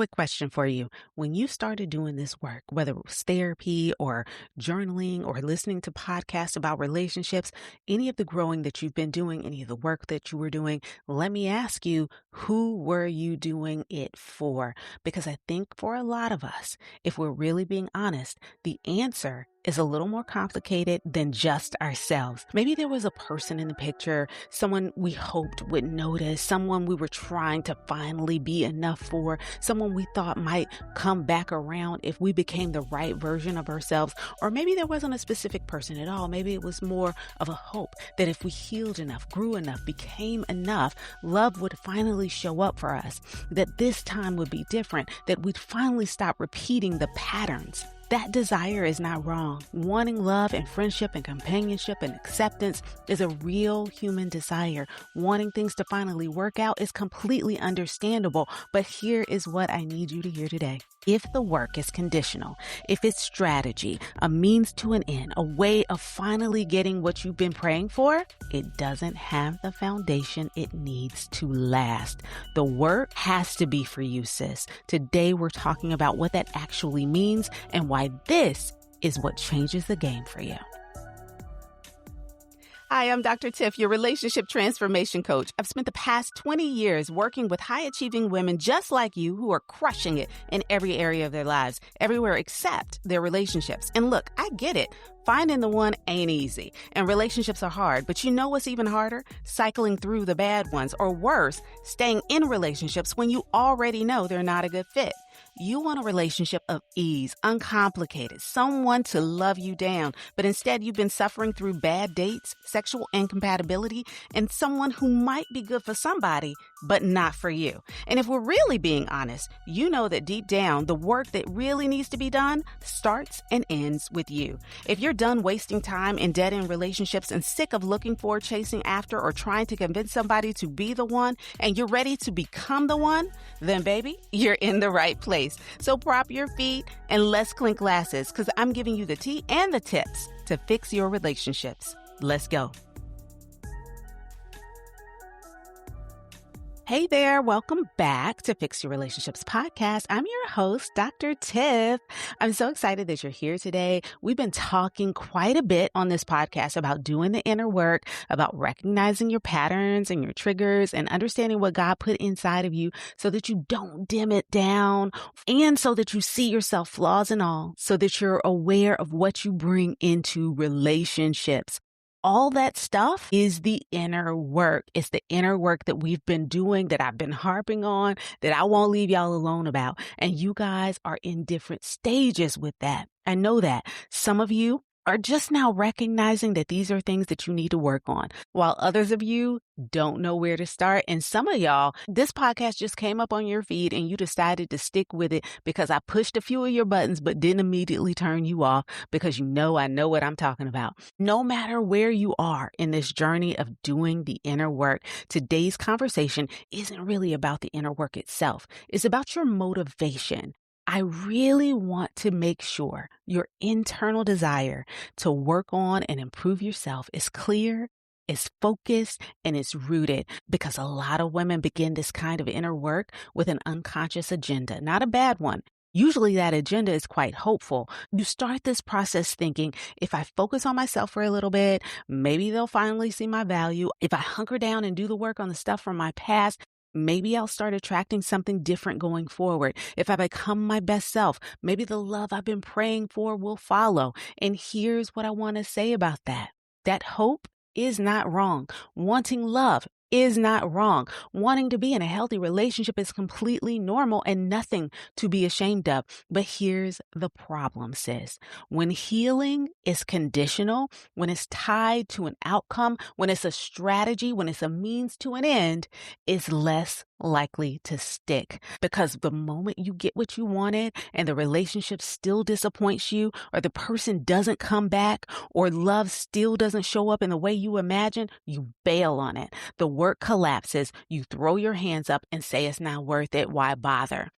quick question for you. When you started doing this work, whether it was therapy or journaling or listening to podcasts about relationships, any of the growing that you've been doing, any of the work that you were doing, let me ask you, who were you doing it for? Because I think for a lot of us, if we're really being honest, the answer is a little more complicated than just ourselves. Maybe there was a person in the picture, someone we hoped would notice, someone we were trying to finally be enough for, someone we thought might come back around if we became the right version of ourselves. Or maybe there wasn't a specific person at all. Maybe it was more of a hope that if we healed enough, grew enough, became enough, love would finally show up for us, that this time would be different, that we'd finally stop repeating the patterns. That desire is not wrong. Wanting love and friendship and companionship and acceptance is a real human desire. Wanting things to finally work out is completely understandable. But here is what I need you to hear today. If the work is conditional, if it's strategy, a means to an end, a way of finally getting what you've been praying for, it doesn't have the foundation it needs to last. The work has to be for you, sis. Today, we're talking about what that actually means and why this is what changes the game for you. Hi, I'm Dr. Tiff, your relationship transformation coach. I've spent the past 20 years working with high-achieving women just like you who are crushing it in every area of their lives, everywhere except their relationships. And look, I get it. Finding the one ain't easy, and relationships are hard. But you know what's even harder? Cycling through the bad ones, or worse, staying in relationships when you already know they're not a good fit. You want a relationship of ease, uncomplicated, someone to love you down, but instead you've been suffering through bad dates, sexual incompatibility, and someone who might be good for somebody, but not for you. And if we're really being honest, you know that deep down, the work that really needs to be done starts and ends with you. If you're done wasting time in dead-end relationships and sick of looking for, chasing after, or trying to convince somebody to be the one, and you're ready to become the one, then baby, you're in the right place. So prop your feet and let's clink glasses, because I'm giving you the tea and the tips to fix your relationships. Let's go. Hey there, welcome back to Fix Your Relationships podcast. I'm your host, Dr. Tiff. I'm so excited that you're here today. We've been talking quite a bit on this podcast about doing the inner work, about recognizing your patterns and your triggers and understanding what God put inside of you so that you don't dim it down and so that you see yourself, flaws and all, so that you're aware of what you bring into relationships. All that stuff is the inner work. It's the inner work that we've been doing, that I've been harping on, that I won't leave y'all alone about. And you guys are in different stages with that. I know that. Some of you are just now recognizing that these are things that you need to work on, while others of you don't know where to start. And some of y'all, this podcast just came up on your feed and you decided to stick with it because I pushed a few of your buttons, but didn't immediately turn you off because you know I know what I'm talking about. No matter where you are in this journey of doing the inner work, today's conversation isn't really about the inner work itself. It's about your motivation. I really want to make sure your internal desire to work on and improve yourself is clear, is focused, and is rooted, because a lot of women begin this kind of inner work with an unconscious agenda, not a bad one. Usually that agenda is quite hopeful. You start this process thinking, if I focus on myself for a little bit, maybe they'll finally see my value. If I hunker down and do the work on the stuff from my past, maybe I'll start attracting something different going forward. If I become my best self, maybe the love I've been praying for will follow. And here's what I want to say about that. That hope is not wrong. Wanting love is not wrong. Wanting to be in a healthy relationship is completely normal and nothing to be ashamed of. But here's the problem, sis. When healing is conditional, when it's tied to an outcome, when it's a strategy, when it's a means to an end, it's less likely to stick. Because the moment you get what you wanted and the relationship still disappoints you, or the person doesn't come back, or love still doesn't show up in the way you imagine, you bail on it. The work collapses. You throw your hands up and say it's not worth it. Why bother?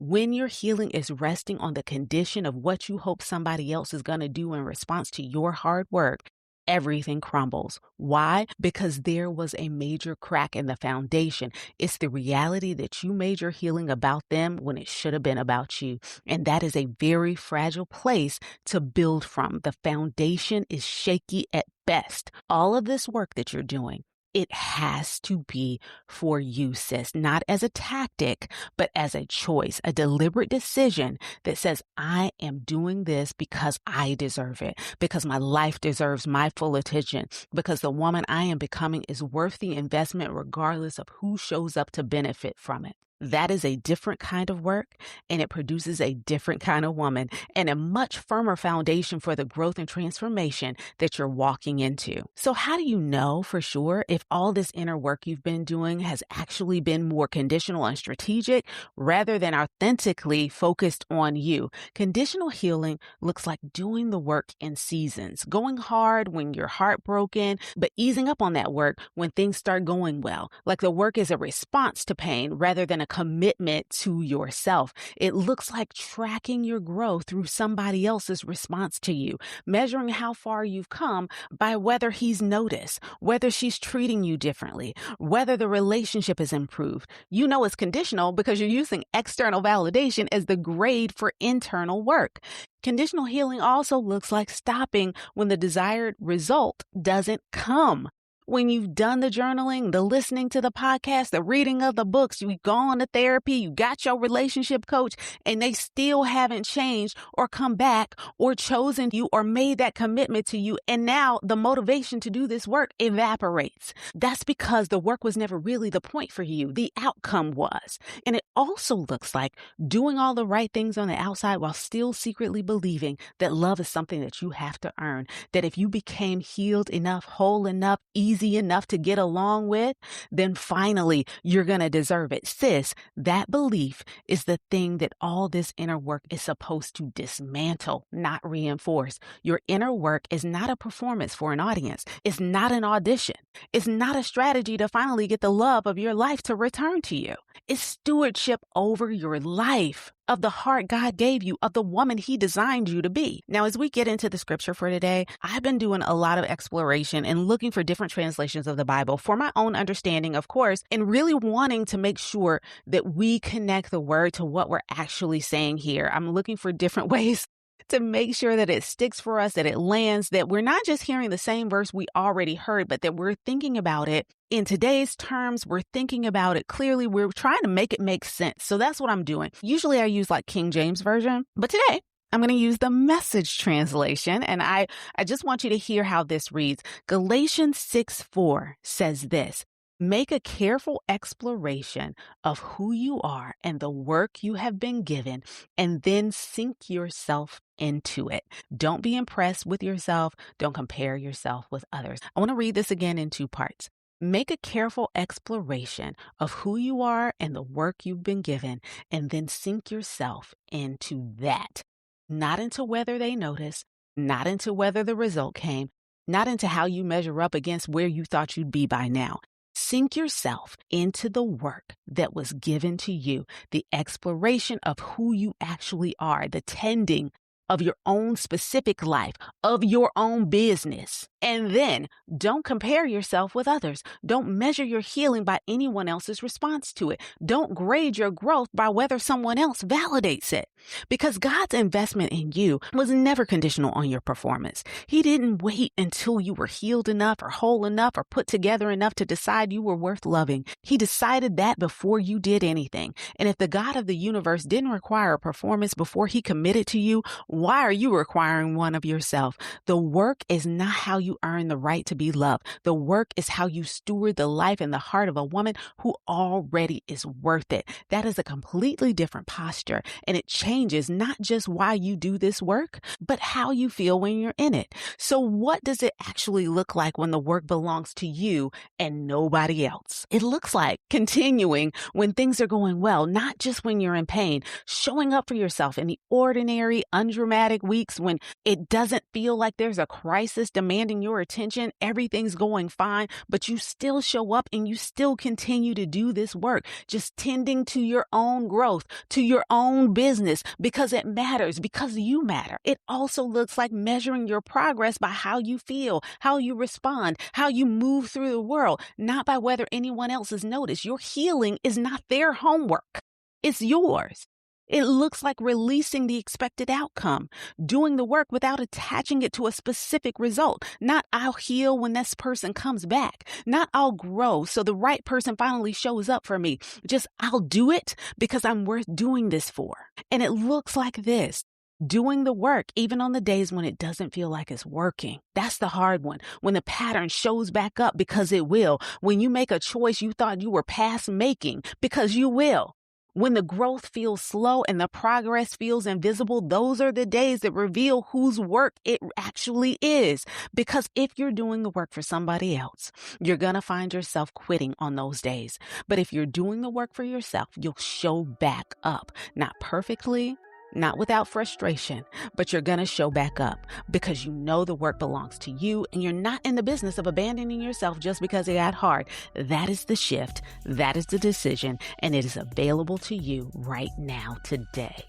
When your healing is resting on the condition of what you hope somebody else is going to do in response to your hard work, everything crumbles. Why? Because there was a major crack in the foundation. It's the reality that you made your healing about them when it should have been about you. And that is a very fragile place to build from. The foundation is shaky at best. All of this work that you're doing, it has to be for you, sis, not as a tactic, but as a choice, a deliberate decision that says, I am doing this because I deserve it, because my life deserves my full attention, because the woman I am becoming is worth the investment regardless of who shows up to benefit from it. That is a different kind of work, and it produces a different kind of woman and a much firmer foundation for the growth and transformation that you're walking into. So how do you know for sure if all this inner work you've been doing has actually been more conditional and strategic rather than authentically focused on you? Conditional healing looks like doing the work in seasons, going hard when you're heartbroken, but easing up on that work when things start going well. Like the work is a response to pain rather than a commitment to yourself. It looks like tracking your growth through somebody else's response to you, measuring how far you've come by whether he's noticed, whether she's treating you differently, whether the relationship has improved. You know it's conditional because you're using external validation as the grade for internal work. Conditional healing also looks like stopping when the desired result doesn't come. When you've done the journaling, the listening to the podcast, the reading of the books, you've gone to therapy, you got your relationship coach, and they still haven't changed or come back or chosen you or made that commitment to you. And now the motivation to do this work evaporates. That's because the work was never really the point for you. The outcome was. And it also looks like doing all the right things on the outside while still secretly believing that love is something that you have to earn. That if you became healed enough, whole enough, easy enough to get along with, then finally you're going to deserve it. Sis, that belief is the thing that all this inner work is supposed to dismantle, not reinforce. Your inner work is not a performance for an audience. It's not an audition. It's not a strategy to finally get the love of your life to return to you. It's stewardship over your life, of the heart God gave you, of the woman he designed you to be. Now, as we get into the scripture for today, I've been doing a lot of exploration and looking for different translations of the Bible for my own understanding, of course, and really wanting to make sure that we connect the word to what we're actually saying here. I'm looking for different ways to make sure that it sticks for us, that it lands, that we're not just hearing the same verse we already heard, but that we're thinking about it in today's terms. We're thinking about it clearly. We're trying to make it make sense. So that's what I'm doing. Usually I use like King James Version, but today I'm going to use the Message translation. And I just want you to hear how this reads. Galatians 6:4 says this. Make a careful exploration of who you are and the work you have been given, and then sink yourself into it. Don't be impressed with yourself. Don't compare yourself with others. I want to read this again in two parts. Make a careful exploration of who you are and the work you've been given, and then sink yourself into that. Not into whether they notice, not into whether the result came, not into how you measure up against where you thought you'd be by now. Sink yourself into the work that was given to you, the exploration of who you actually are, the tending of your own specific life, of your own business. And then don't compare yourself with others. Don't measure your healing by anyone else's response to it. Don't grade your growth by whether someone else validates it. Because God's investment in you was never conditional on your performance. He didn't wait until you were healed enough or whole enough or put together enough to decide you were worth loving. He decided that before you did anything. And if the God of the universe didn't require a performance before he committed to you, why are you requiring one of yourself? The work is not how you earn the right to be loved. The work is how you steward the life and the heart of a woman who already is worth it. That is a completely different posture, and it changes not just why you do this work, but how you feel when you're in it. So what does it actually look like when the work belongs to you and nobody else? It looks like continuing when things are going well, not just when you're in pain, showing up for yourself in the ordinary, dramatic weeks when it doesn't feel like there's a crisis demanding your attention, everything's going fine, but you still show up and you still continue to do this work, just tending to your own growth, to your own business, because it matters, because you matter. It also looks like measuring your progress by how you feel, how you respond, how you move through the world, not by whether anyone else has noticed. Your healing is not their homework. It's yours. It looks like releasing the expected outcome, doing the work without attaching it to a specific result. Not I'll heal when this person comes back. Not I'll grow so the right person finally shows up for me. Just I'll do it because I'm worth doing this for. And it looks like this. Doing the work, even on the days when it doesn't feel like it's working. That's the hard one. When the pattern shows back up, because it will. When you make a choice you thought you were past making, because you will. When the growth feels slow and the progress feels invisible, those are the days that reveal whose work it actually is. Because if you're doing the work for somebody else, you're going to find yourself quitting on those days. But if you're doing the work for yourself, you'll show back up. Not perfectly, not without frustration, but you're going to show back up because you know the work belongs to you and you're not in the business of abandoning yourself just because it got hard. That is the shift. That is the decision. And it is available to you right now, today.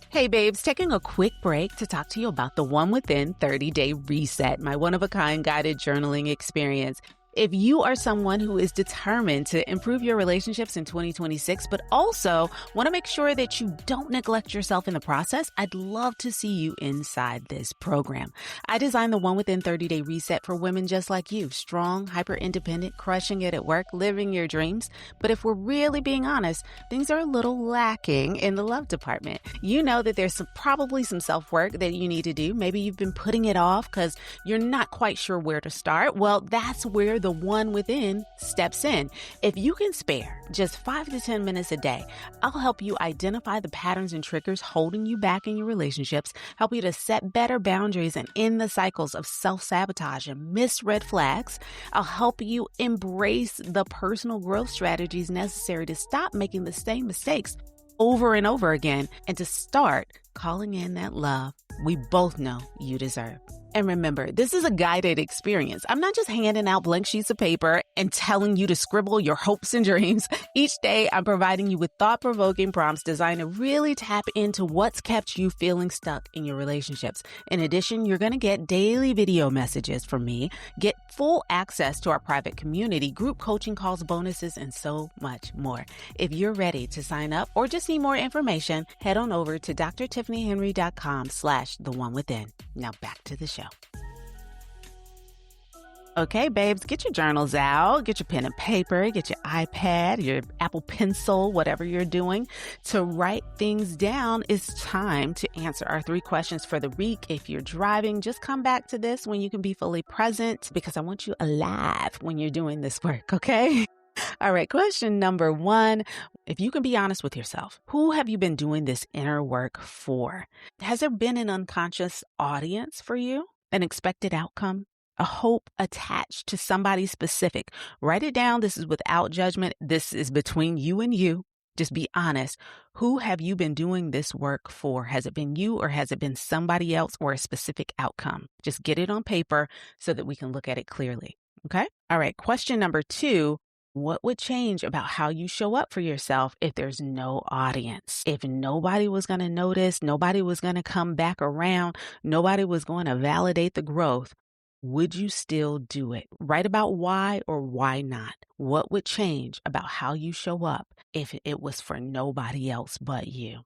Hey babes, taking a quick break to talk to you about the One Within 30-Day Reset, my one-of-a-kind guided journaling experience. If you are someone who is determined to improve your relationships in 2026, but also want to make sure that you don't neglect yourself in the process, I'd love to see you inside this program. I designed the One Within 30-Day Reset for women just like you, strong, hyper-independent, crushing it at work, living your dreams. But if we're really being honest, things are a little lacking in the love department. You know that there's probably some self-work that you need to do. Maybe you've been putting it off because you're not quite sure where to start. Well, that's where the One Within steps in. If you can spare just 5 to 10 minutes a day, I'll help you identify the patterns and triggers holding you back in your relationships, help you to set better boundaries and end the cycles of self-sabotage and missed red flags. I'll help you embrace the personal growth strategies necessary to stop making the same mistakes over and over again and to start calling in that love we both know you deserve. And remember, this is a guided experience. I'm not just handing out blank sheets of paper and telling you to scribble your hopes and dreams. Each day, I'm providing you with thought-provoking prompts designed to really tap into what's kept you feeling stuck in your relationships. In addition, you're going to get daily video messages from me, get full access to our private community, group coaching calls, bonuses, and so much more. If you're ready to sign up or just need more information, head on over to drtiffanyhenry.com/theonewithin. Now back to the show. Okay, babes, get your journals out, get your pen and paper, get your iPad, your Apple Pencil, whatever you're doing to write things down. It's time to answer our 3 questions for the week. If you're driving, just come back to this when you can be fully present because I want you alive when you're doing this work, okay? All right, question number 1. If you can be honest with yourself, who have you been doing this inner work for? Has there been an unconscious audience for you? An expected outcome? A hope attached to somebody specific? Write it down. This is without judgment. This is between you and you. Just be honest. Who have you been doing this work for? Has it been you or has it been somebody else or a specific outcome? Just get it on paper so that we can look at it clearly. Okay? All right. Question number 2. What would change about how you show up for yourself if there's no audience? If nobody was going to notice, nobody was going to come back around, nobody was going to validate the growth, would you still do it? Write about why or why not. What would change about how you show up if it was for nobody else but you?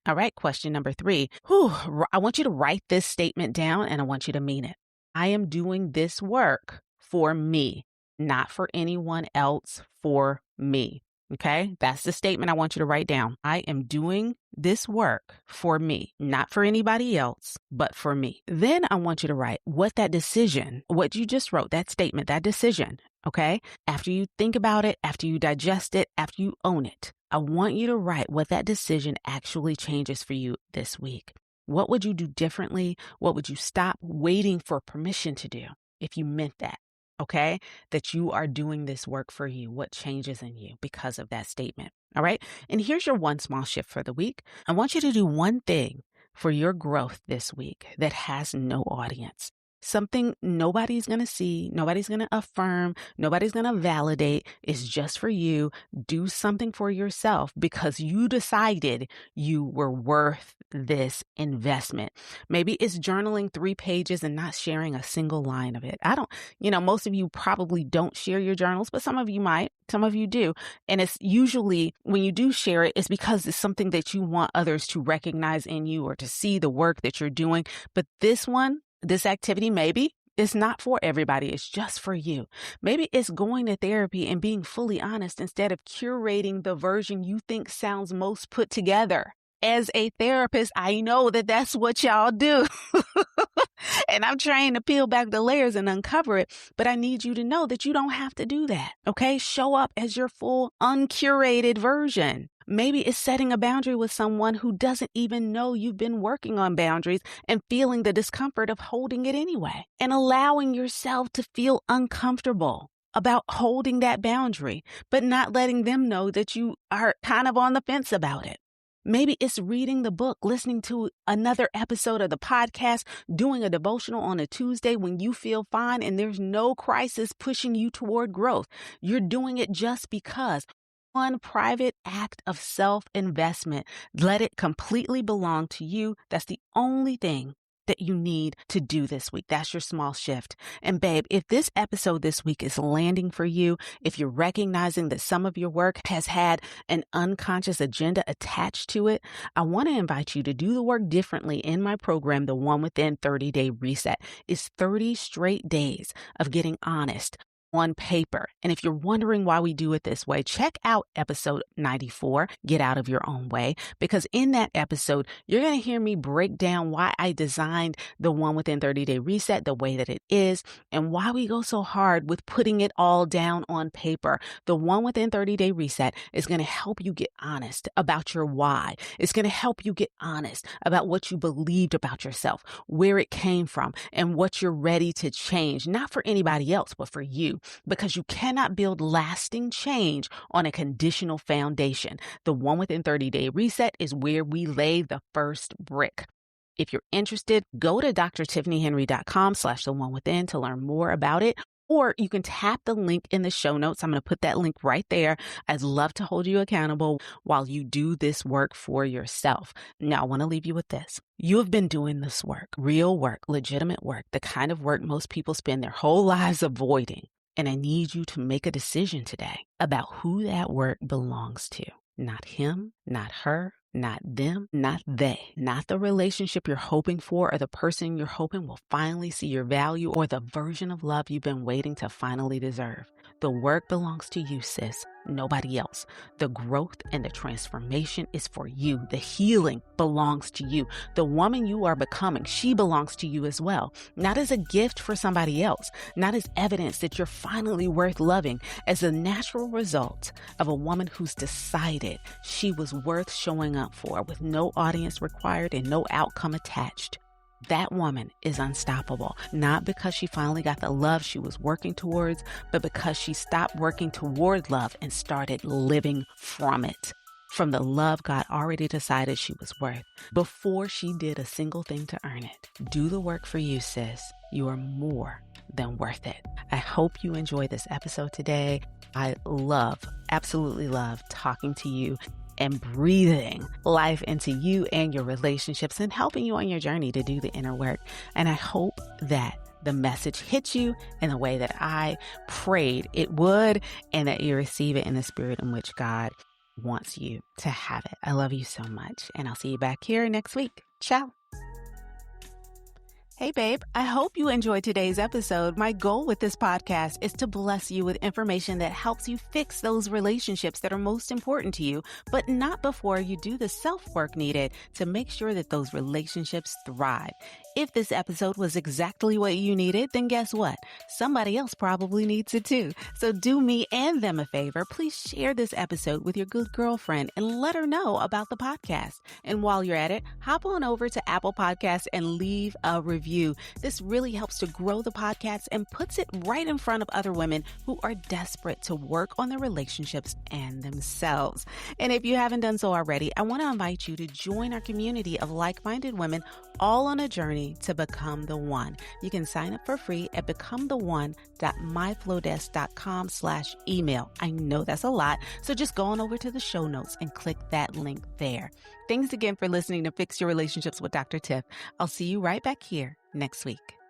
All right, question number 3. I want you to write this statement down and I want you to mean it. I am doing this work for me. Not for anyone else, for me. Okay? That's the statement I want you to write down. I am doing this work for me, not for anybody else, but for me. Then I want you to write what that decision, what you just wrote, that statement, that decision, okay? After you think about it, after you digest it, after you own it, I want you to write what that decision actually changes for you this week. What would you do differently? What would you stop waiting for permission to do if you meant that? Okay, that you are doing this work for you. What changes in you because of that statement? All right. And here's your one small shift for the week. I want you to do one thing for your growth this week that has no audience. Something nobody's going to see, nobody's going to affirm, nobody's going to validate. It's just for you. Do something for yourself because you decided you were worth this investment. Maybe it's journaling 3 pages and not sharing a single line of it. Most of you probably don't share your journals, but some of you might. Some of you do. And it's usually when you do share it, it's because it's something that you want others to recognize in you or to see the work that you're doing. But this activity, maybe it's not for everybody. It's just for you. Maybe it's going to therapy and being fully honest instead of curating the version you think sounds most put together. As a therapist, I know that that's what y'all do. And I'm trying to peel back the layers and uncover it. But I need you to know that you don't have to do that. Okay? Show up as your full uncurated version. Maybe it's setting a boundary with someone who doesn't even know you've been working on boundaries and feeling the discomfort of holding it anyway, and allowing yourself to feel uncomfortable about holding that boundary, but not letting them know that you are kind of on the fence about it. Maybe it's reading the book, listening to another episode of the podcast, doing a devotional on a Tuesday when you feel fine and there's no crisis pushing you toward growth. You're doing it just because. One private act of self-investment. Let it completely belong to you. That's the only thing that you need to do this week. That's your small shift. And babe, if this episode this week is landing for you, if you're recognizing that some of your work has had an unconscious agenda attached to it, I want to invite you to do the work differently in my program, the One Within 30-Day Reset. It's 30 straight days of getting honest on paper. And if you're wondering why we do it this way, check out episode 94, Get Out of Your Own Way, because in that episode, you're going to hear me break down why I designed the One Within 30-Day Reset the way that it is and why we go so hard with putting it all down on paper. The One Within 30-Day Reset is going to help you get honest about your why. It's going to help you get honest about what you believed about yourself, where it came from, and what you're ready to change, not for anybody else, but for you. Because you cannot build lasting change on a conditional foundation. The One Within 30-Day Reset is where we lay the first brick. If you're interested, go to drtiffanyhenry.com/theonewithin to learn more about it. Or you can tap the link in the show notes. I'm going to put that link right there. I'd love to hold you accountable while you do this work for yourself. Now, I want to leave you with this. You have been doing this work, real work, legitimate work, the kind of work most people spend their whole lives avoiding. And I need you to make a decision today about who that work belongs to. Not him, not her, not them, not they, not the relationship you're hoping for or the person you're hoping will finally see your value or the version of love you've been waiting to finally deserve. The work belongs to you, sis, nobody else. The growth and the transformation is for you. The healing belongs to you. The woman you are becoming, she belongs to you as well. Not as a gift for somebody else, not as evidence that you're finally worth loving, as a natural result of a woman who's decided she was worth showing up for with no audience required and no outcome attached. That woman is unstoppable, not because she finally got the love she was working towards, but because she stopped working toward love and started living from it. From the love God already decided she was worth before she did a single thing to earn it. Do the work for you, sis. You are more than worth it. I hope you enjoyed this episode today. I absolutely love talking to you and breathing life into you and your relationships and helping you on your journey to do the inner work. And I hope that the message hits you in the way that I prayed it would, and that you receive it in the spirit in which God wants you to have it. I love you so much, and I'll see you back here next week. Ciao. Hey, babe, I hope you enjoyed today's episode. My goal with this podcast is to bless you with information that helps you fix those relationships that are most important to you, but not before you do the self-work needed to make sure that those relationships thrive. If this episode was exactly what you needed, then guess what? Somebody else probably needs it too. So do me and them a favor. Please share this episode with your good girlfriend and let her know about the podcast. And while you're at it, hop on over to Apple Podcasts and leave a review. review. This really helps to grow the podcast and puts it right in front of other women who are desperate to work on their relationships and themselves. And if you haven't done so already, I want to invite you to join our community of like-minded women all on a journey to become the one. You can sign up for free at becometheone.myflowdesk.com/email. I know that's a lot, so just go on over to the show notes and click that link there. Thanks again for listening to Fix Your Relationships with Dr. Tiff. I'll see you right back here next week.